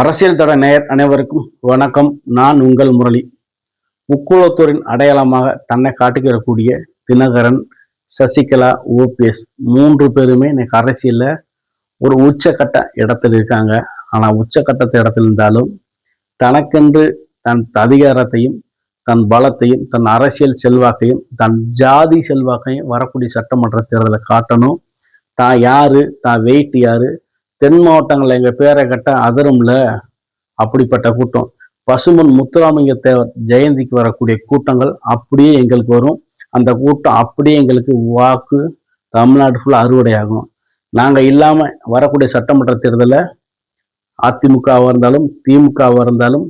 அரசியல் தட நேயர் அனைவருக்கும் வணக்கம். நான் உங்கள் முரளி. முக்குளத்தூரின் அடையாளமாக தன்னை காட்டுகிறக்கூடிய தினகரன், சசிகலா, ஓபிஎஸ் 3 பேருமே இன்னைக்கு அரசியல்ல ஒரு உச்சக்கட்ட இடத்தில் இருக்காங்க. ஆனா உச்சக்கட்டத்து இடத்தில் இருந்தாலும் தனக்கென்று தன் அதிகாரத்தையும், தன் பலத்தையும், தன் அரசியல் செல்வாக்கையும், தன் ஜாதி செல்வாக்கையும் வரக்கூடிய சட்டமன்ற தேர்தலை காட்டணும். தான் யாரு, தான் வெயிட் யாரு, தென் மாவட்டங்கள்ல எங்க பேரை கட்ட அதரும்ல. அப்படிப்பட்ட கூட்டம் பசுமன் முத்துராமலிங்க தேவர் ஜெயந்திக்கு வரக்கூடிய கூட்டங்கள் அப்படியே எங்களுக்கு வரும். அந்த கூட்டம் அப்படியே எங்களுக்கு வாக்கு தமிழ்நாடு ஃபுல்லா அறுவடையாகும். நாங்க இல்லாம வரக்கூடிய சட்டமன்ற தேர்தலில் அதிமுகவா இருந்தாலும், திமுகவா இருந்தாலும்,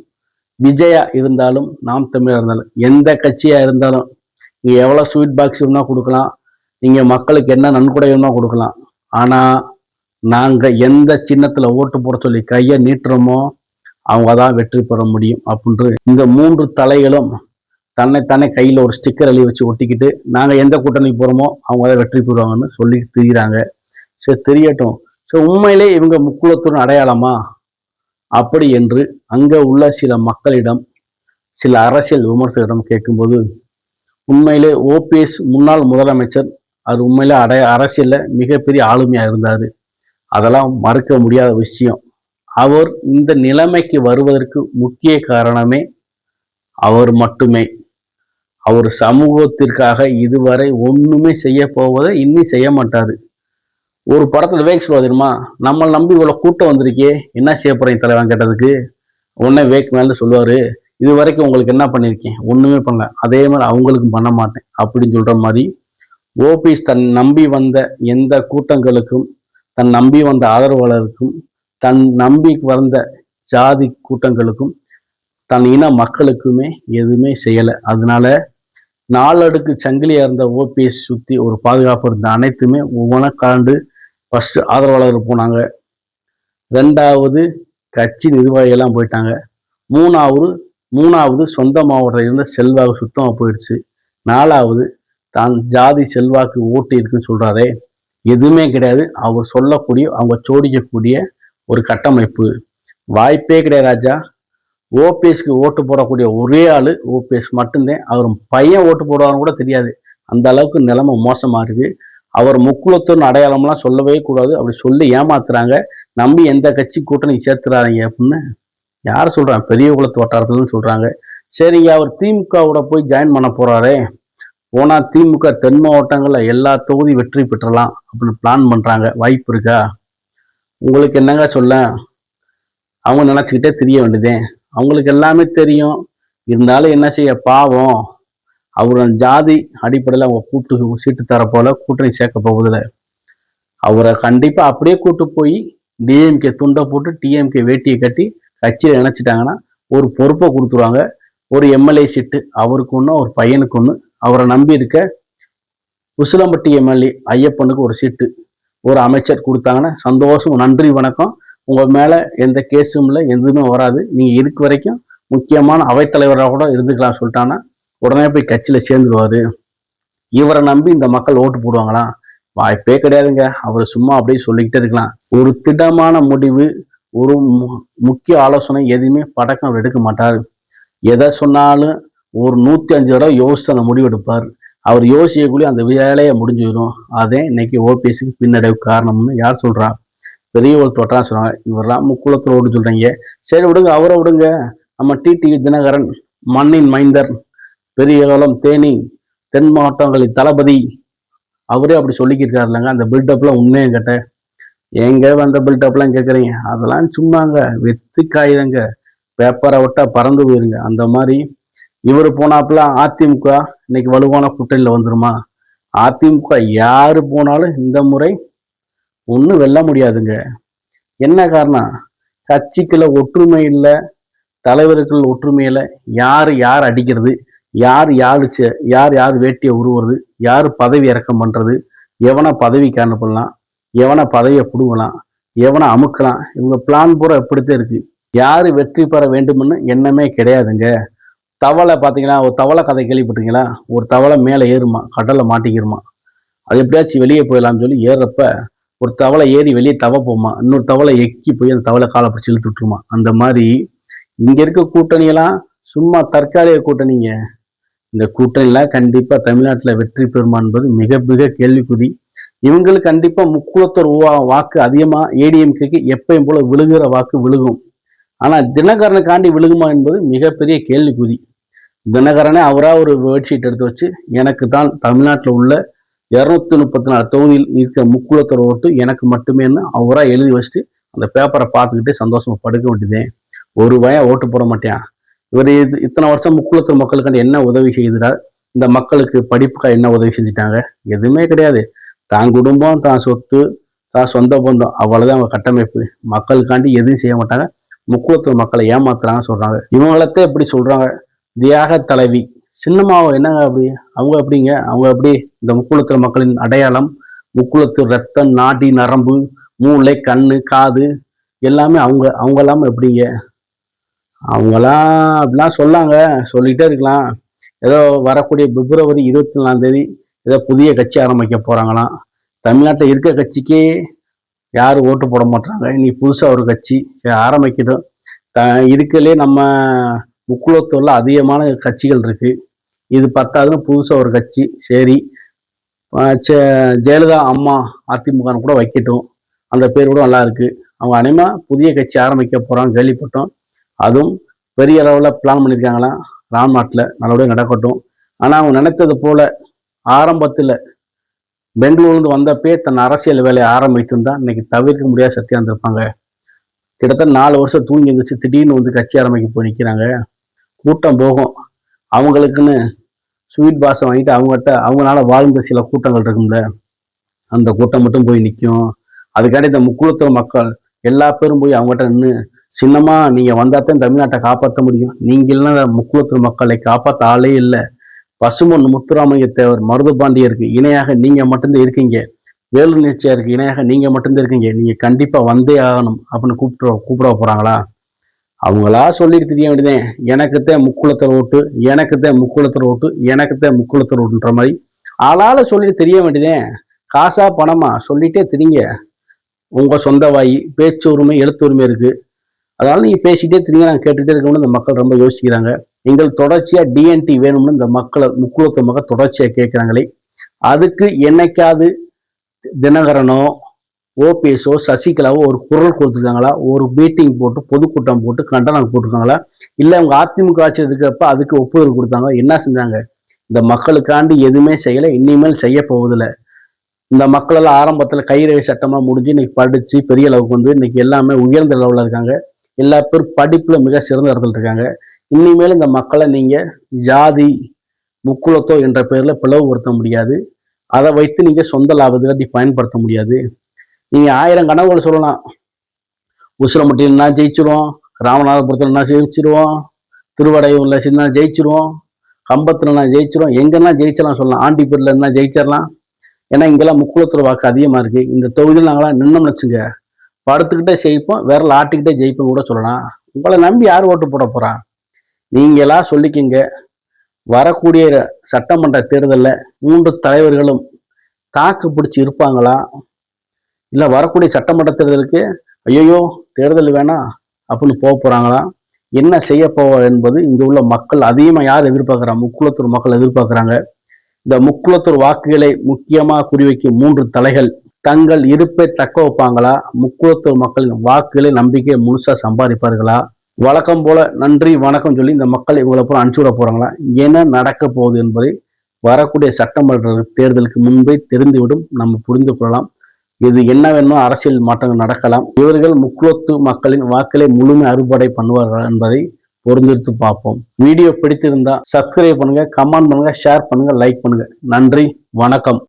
விஜயா இருந்தாலும், நாம் தமிழா இருந்தாலும், எந்த கட்சியா இருந்தாலும், நீங்க எவ்வளவு ஸ்வீட் பாக்ஸ் வேணா கொடுக்கலாம், நீங்க மக்களுக்கு என்ன நன்கொடை வேணா கொடுக்கலாம். ஆனா நாங்க எந்த சின்னத்துல ஓட்டு போட சொல்லி கையை நீட்டுறோமோ அவங்க தான் வெற்றி பெற முடியும் அப்படின்ற இந்த 3 தலைகளும் தன்னைத்தானே கையில ஒரு ஸ்டிக்கர் எழுதி வச்சு ஒட்டிக்கிட்டு நாங்க எந்த கூட்டணிக்கு போறோமோ அவங்க தான் வெற்றி பெறுவாங்கன்னு சொல்லி தெரியுறாங்க. சரி, தெரியட்டும். ஸோ உண்மையிலே இவங்க முக்குளத்தூர் அடையாளமா அப்படி என்று அங்க உள்ள சில மக்களிடம், சில அரசியல் விமர்சகரிடம் கேட்கும்போது, உண்மையிலே ஓபிஎஸ் முன்னாள் முதலமைச்சர், அது உண்மையிலே அரசியல்ல மிகப்பெரிய ஆளுமையா இருந்தாரு. அதெல்லாம் மறுக்க முடியாத விஷயம். அவர் இந்த நிலைமைக்கு வருவதற்கு முக்கிய காரணமே அவர் மட்டுமே. அவர் சமூகத்திற்காக இதுவரை ஒண்ணுமே செய்ய போவதை இன்னி செய்ய மாட்டாரு. ஒரு படத்துல விவேக் சொல்லுவா தெரியுமா, நம்மளை நம்பி இவ்வளவு கூட்டம் வந்திருக்கே, என்ன செய்ய போறீங்க தலைவன் கேட்டதுக்கு உடனே விவேக் மேல சொல்லுவாரு, இது வரைக்கும் உங்களுக்கு என்ன பண்ணிருக்கேன், ஒண்ணுமே பண்ணல, அதே மாதிரி அவங்களுக்கும் பண்ண மாட்டேன் அப்படின்னு சொல்ற மாதிரி ஓபிஎஸ் தன் நம்பி வந்த எந்த கூட்டங்களுக்கும், தன் நம்பி வந்த ஆதரவாளருக்கும், தன் நம்பி வந்த ஜாதி கூட்டங்களுக்கும், தன் இன மக்களுக்குமே எதுவுமே செய்யலை. அதனால 4 அடுக்கு சங்கிலியா இருந்த ஓபிஎஸ் சுத்தி ஒரு பாதுகாப்பு இருந்த அனைத்துமே ஒவ்வொன்றா கலந்து ஃபர்ஸ்ட் ஆதரவாளர்கள் போனாங்க, 2வது கட்சி நிர்வாகிகள்லாம் போயிட்டாங்க, மூணாவது சொந்த மாவட்டத்தில் இருந்த செல்வாக்கு சுத்தமா போயிடுச்சு, 4வது தான் ஜாதி செல்வாக்கு ஓட்டு இருக்குன்னு சொல்றாரே, எதுவுமே கிடையாது. அவர் சொல்லக்கூடிய, அவங்க சோடிக்கக்கூடிய ஒரு கட்டமைப்பு வாய்ப்பே கிடையாது ராஜா. ஓபிஎஸ்க்கு ஓட்டு போடக்கூடிய ஒரே ஆளு ஓபிஎஸ் மட்டும்தான். அவர் பையன் ஓட்டு போடுவான்னு கூட தெரியாது, அந்த அளவுக்கு நிலைமை மோசமா இருக்கு. அவர் முக்குளத்தூர் அடையாளம்லாம் சொல்லவே கூடாது, அப்படி சொல்லி ஏமாத்துறாங்க. நம்பி எந்த கட்சி கூட்டணி சேர்த்துறாங்க அப்படின்னு யார் சொல்றாங்க, பெரிய குளத்து வட்டாரத்துலன்னு சொல்றாங்க. சரிங்க, அவர் திமுகவோட போய் ஜாயின் பண்ண போறாரே, போனா திமுக தென் மாவட்டங்கள்ல எல்லா தொகுதி வெற்றி பெற்றலாம் அப்படின்னு பிளான் பண்றாங்க. வாய்ப்பு இருக்கா? உங்களுக்கு என்னங்க சொல்ல, அவங்க நினைச்சுக்கிட்டே தெரிய வேண்டியதே. அவங்களுக்கு எல்லாமே தெரியும். இருந்தாலும் என்ன செய்ய, பாவம் அவரோட ஜாதி அடிப்படையில் அவங்க கூட்டு சீட்டு தர போல கூட்டணி சேர்க்க போவதில்லை. அவரை கண்டிப்பா அப்படியே கூட்டு போய் டிஎம்கே துண்டை போட்டு டிஎம்கே வேட்டியை கட்டி கட்சியில் நினைச்சிட்டாங்கன்னா ஒரு பொறுப்பை கொடுத்துருவாங்க. ஒரு எம்எல்ஏ சீட்டு அவருக்கு ஒன்று, ஒரு பையனுக்கு ஒன்று. அவரை நம்பி இருக்க உசிலம்பட்டி எம்எல்ஏ ஐயப்பனுக்கு ஒரு சீட்டு, ஒரு அமைச்சர் கொடுத்தாங்கன்னா சந்தோஷம், நன்றி வணக்கம், உங்க மேல எந்த கேஸும் இல்லை, எதுவுமே வராது, நீங்க இருக்க வரைக்கும் முக்கியமான அவைத்தலைவராக கூட இருந்துக்கலாம் சொல்லிட்டாங்கன்னா உடனே போய் கட்சியில சேர்ந்துருவாரு. இவரை நம்பி இந்த மக்கள் ஓட்டு போடுவாங்களா? வாய்ப்பே கிடையாதுங்க. அவர் சும்மா அப்படியே சொல்லிக்கிட்டே இருக்கலாம். ஒரு திடமான முடிவு, ஒரு முக்கிய ஆலோசனை எதுவுமே படக்கம் அவர் எடுக்க மாட்டார். எதை சொன்னாலும் ஒரு 105 தடவை யோசிச்சு அந்த முடிவு எடுப்பார். அவர் யோசிக்கக்கூடிய அந்த வேலையை முடிஞ்சிடும். அதே இன்னைக்கு ஓபிஎஸ்க்கு பின்னடைவு காரணம்னு யார் சொல்றா? பெரிய ஒரு தொட்டான்னு சொல்றாங்க. இவரெல்லாம் முக்குளத்தில் ஓட்டு சொல்றீங்க, சரி விடுங்க, அவரை விடுங்க. நம்ம டிடி தினகரன், மண்ணின் மைந்தர், பெரிய காலம் தேனி தென் மாவட்டங்களின் தளபதி, அவரே அப்படி சொல்லிக்கிருக்காரு இல்லைங்க. அந்த பில்டப்லாம் உண்மையும் கேட்ட எங்க வந்த பில்டப்லாம் கேட்குறீங்க, அதெல்லாம் சும்மாங்க வெத்து காயுதங்க, பேப்பரை விட்டா பறந்து போயிருங்க. அந்த மாதிரி இவர் போனாப்புல அதிமுக இன்னைக்கு வலுவான கூட்டணியில் வந்துருமா? அதிமுக யாரு போனாலும் இந்த முறை ஒன்றும் வெல்ல முடியாதுங்க. என்ன காரணம்? கட்சிக்குள்ள ஒற்றுமை இல்லை, தலைவர்கள் ஒற்றுமை இல்லை. யார் அடிக்கிறது, யார் வேட்டியை உருவுறது, யார் பதவி இறக்கம் பண்றது, எவனை பதவிக்கு அனுப்பலாம், எவனை பதவியை பிடுங்கலாம், எவனை அமுக்கலாம், இவங்க பிளான் பூரா எப்படித்தான் இருக்கு. யாரு வெற்றி பெற வேண்டும்னு எண்ணமே கிடையாதுங்க. தவளை பார்த்தீங்கன்னா, ஒரு தவளை கதை கேள்விப்பட்டீங்களா? ஒரு தவளை மேலே ஏறுமா, கடல்ல மாட்டிக்கிருமா, அது எப்படியாச்சும் வெளியே போயிடலாம்னு சொல்லி ஏறுறப்ப ஒரு தவளை ஏறி வெளியே தவ போமா, இன்னொரு தவளை எக்கி போய் அந்த தவளை காலை பிடிச்சி இழுத்து விட்டுருமா. அந்த மாதிரி இங்க இருக்க கூட்டணியெல்லாம் சும்மா தற்காலிக கூட்டணிங்க. இந்த கூட்டணிலாம் கண்டிப்பா தமிழ்நாட்டுல வெற்றி பெறுமா என்பது மிக மிக கேள்விக்குறி. இவங்களுக்கு கண்டிப்பா முக்குளத்தோர் வாக்கு அதிகமா ஏடிஎம்கேக்கு எப்பயும் போல விழுகிற வாக்கு விழுகும். ஆனா தினகரனுக்காண்டி விழுகுமா என்பது மிகப்பெரிய கேள்விக்குறி. தினகரனே அவரா ஒரு வேர்ட் ஷீட் எடுத்து வச்சு, எனக்கு தான் தமிழ்நாட்டில் உள்ள 234 தொகுதியில் இருக்க முக்குளத்தோர் ஓட்டு எனக்கு மட்டுமேன்னு அவரா எழுதி வச்சுட்டு அந்த பேப்பரை பார்த்துக்கிட்டே சந்தோஷமா படுக்க வேண்டியதே. ஒரு பயம் ஓட்டு போட மாட்டேன். இவர் இத்தனை வருஷம் முக்குளத்தூர் மக்களுக்கு என்ன உதவி செய்கிறார்? இந்த மக்களுக்கு படிப்புக்காக என்ன உதவி செஞ்சுட்டாங்க? எதுவுமே கிடையாது. தான் குடும்பம், தான் சொத்து, தான் சொந்த பந்தம், அவ்வளவுதான் அவங்க கட்டமைப்பு. மக்களுக்காண்டி எதுவும் செய்ய மாட்டாங்க. முக்குளத்தூர் மக்களை ஏமாத்துறாங்கன்னு சொல்றாங்க. இவங்களத்தான் எப்படி சொல்றாங்க? தியாக தலைவி சின்னம்மாவை என்னங்க அப்படி? அவங்க எப்படிங்க? அவங்க எப்படி இந்த முக்குளத்தூர் மக்களின் அடையாளம்? முக்குளத்தூர் ரத்தம், நாடி, நரம்பு, மூளை, கண்ணு, காது எல்லாமே அவங்க இல்லாம எப்படிங்க? அவங்களாம் அப்படிலாம் சொல்லாங்க, சொல்லிட்டே இருக்கலாம். ஏதோ வரக்கூடிய பிப்ரவரி 24 ஏதோ புதிய கட்சி ஆரம்பிக்க போறாங்களாம். தமிழ்நாட்டில் இருக்க கட்சிக்கே யாரும் ஓட்டு போட மாட்டாங்க. இனி புதுசா ஒரு கட்சி சரி ஆரம்பிக்கட்டும். இருக்கலே நம்ம முக்குளத்தூர்ல அதிகமான கட்சிகள் இருக்கு. இது பத்தாதுன்னு புதுசா ஒரு கட்சி சரி ஜெயலலிதா அம்மா அதிமுக கூட வைக்கட்டும். அந்த பேர் கூட நல்லா இருக்கு. அவங்க அனைமா புதிய கட்சி ஆரம்பிக்க போறாங்க கேள்விப்பட்டோம். அதுவும் பெரிய அளவில் பிளான் பண்ணியிருக்காங்களாம். ராம்நாட்டில் நல்லபடியாக நடக்கட்டும். ஆனால் அவங்க நினைத்தது போல ஆரம்பத்தில் பெங்களூர்லேருந்து வந்தப்பே தன் அரசியல் வேலையை ஆரம்பித்திருந்தா இன்னைக்கு தவிர்க்க முடியாத சக்தியாக இருந்திருப்பாங்க. கிட்டத்தட்ட 4 வருஷம் தூங்கி இருந்துச்சு, திடீர்னு வந்து கட்சி ஆரம்பிக்க போய் நிற்கிறாங்க. கூட்டம் போகும். அவங்களுக்குன்னு ஸ்வீட் பாஸை வாங்கிட்டு அவங்களால வாழ்ந்த சில கூட்டங்கள் இருக்கும்ல, அந்த கூட்டம் மட்டும் போய் நிற்கும். அதுக்காண்டி இந்த முக்குளத்தூர் மக்கள் எல்லா பேரும் போய் அவங்ககிட்ட நின்று, சின்னமா நீங்க வந்தாத்தான் தமிழ்நாட்டை காப்பாற்ற முடியும், நீங்க இல்லைன்னா முக்குளத்தூர் மக்களை காப்பாற்ற ஆளே இல்லை, பசுமொன் முத்துராமலிங்க தேவர் மருதுபாண்டியருக்கு இணையாக நீங்க மட்டும்தான் இருக்கீங்க, வேலு நேர்ச்சியாருக்கு இணையாக நீங்க மட்டும்தான் இருக்கீங்க, நீங்க கண்டிப்பா வந்தே ஆகணும் அப்படின்னு கூப்பிட போறாங்களா? அவங்களா சொல்லிட்டு தெரிய வேண்டியதேன், எனக்குத்தான் முக்குளத்தூர் ஓட்டு, எனக்குத்தான் முக்குளத்தூர் ஓட்டு, எனக்குத்தான் முக்குளத்தூர் ஓட்டுன்ற மாதிரி ஆளால சொல்லிட்டு தெரிய வேண்டியதேன். காசா பணமா சொல்லிட்டே தெரியுங்க. உங்க சொந்த வாய், பேச்சு உரிமை, எழுத்து உரிமை இருக்கு. அதனால நீங்க பேசிட்டே தெரியுங்க, நாங்கள் கேட்டுகிட்டே இருக்கணும்னு இந்த மக்கள் ரொம்ப யோசிக்கிறாங்க. எங்கள் தொடர்ச்சியா டிஎன்டி வேணும்னு இந்த மக்களை முக்குளத்தூர் மக்கள் தொடர்ச்சியா கேட்கிறாங்களே, அதுக்கு என்னைக்காவது தினகரனோ ஓபிஎஸோ சசிகலாவோ ஒரு குரல் கொடுத்துருக்காங்களா? ஒரு மீட்டிங் போட்டு பொதுக்கூட்டம் போட்டு கண்டனம் போட்டிருக்காங்களா? இல்லை அவங்க அதிமுக ஆட்சி இருக்கிறப்ப அதுக்கு ஒப்புதல் கொடுத்தாங்க? என்ன செஞ்சாங்க? இந்த மக்களுக்காண்டி எதுவுமே செய்யலை, இனிமேல் செய்ய போவதில்லை. இந்த மக்கள் எல்லாம் ஆரம்பத்தில் கைரேகை சட்டமாக முடிஞ்சு இன்னைக்கு படித்து பெரிய அளவுக்கு வந்து இன்னைக்கு எல்லாமே உயர்ந்த லெவலில் இருக்காங்க. எல்லா பேரும் படிப்புல மிக சிறந்த இடத்துல இருக்காங்க. இனிமேல் இந்த மக்களை நீங்க ஜாதி முக்குளத்தோ என்ற பெயர்ல பிளவுபடுத்த முடியாது. அதை வைத்து நீங்க சொந்த லாபத்துக்கு பயன்படுத்த முடியாது. நீங்க 1000 கனவுகள் சொல்லலாம். உசிலம்பட்டியில் நான் ஜெயிச்சிருவோம், ராமநாதபுரத்தில் நான் ஜெயிச்சிருவோம், திருவடையூர்ல சின்ன ஜெயிச்சிருவோம், கம்பத்துல நான் ஜெயிச்சிருவோம், எங்கன்னா ஜெயிச்சலாம் சொல்லலாம், ஆண்டிப்பேட்டில் என்ன ஜெயிச்சிடலாம். ஏன்னா இங்கெல்லாம் முக்குளத்தூர் வாக்கு அதிகமா இருக்கு. இந்த தொகுதியில் நாங்களாம் நின்னோம்னு வச்சுங்க, படுத்துக்கிட்டே ஜெயிப்போம், விரல் ஆட்டிக்கிட்டே ஜெயிப்போம் கூட சொல்லலாம். உங்களை நம்பி யார் ஓட்டு போட போறா? நீங்களா சொல்லிக்கிங்க. வரக்கூடிய சட்டமன்ற தேர்தலில் 3 தலைவர்களும் தாக்கு பிடிச்சி இருப்பாங்களா? இல்லை வரக்கூடிய சட்டமன்ற தேர்தலுக்கு ஐயோ தேர்தல் வேணாம் அப்படின்னு போறாங்களா? என்ன செய்ய போவா என்பது இங்க உள்ள மக்கள் அதிகமாக யார் எதிர்பார்க்குறாங்க? முக்குளத்தூர் மக்கள் எதிர்பார்க்குறாங்க. இந்த முக்குளத்தூர் வாக்குகளை முக்கியமாக குறிவைக்கும் 3 தலைகள் தங்கள் இருப்பை தக்க வைப்பாங்களா? முக்குளத்தூர் மக்களின் வாக்குகளை நம்பிக்கை முழுசா சம்பாதிப்பார்களா? வழக்கம் போல நன்றி வணக்கம் சொல்லி இந்த மக்கள் இவங்களை போல அனுப்பிச்சு விட போறாங்களா? என்ன நடக்க போகுது என்பதை வரக்கூடிய சட்டமன்ற தேர்தலுக்கு முன்பே தெரிந்துவிடும். நம்ம புரிந்து கொள்ளலாம். இது என்ன வேணும், அரசியல் மாற்றங்கள் நடக்கலாம். இவர்கள் முக்குளத்தூர் மக்களின் வாக்களை முழுமை அறுவடை பண்ணுவார்கள் என்பதை பொறுத்திருந்து பார்ப்போம். வீடியோ பிடித்திருந்தா சப்ஸ்கிரைப் பண்ணுங்க, கமெண்ட் பண்ணுங்க, ஷேர் பண்ணுங்க, லைக் பண்ணுங்க. நன்றி, வணக்கம்.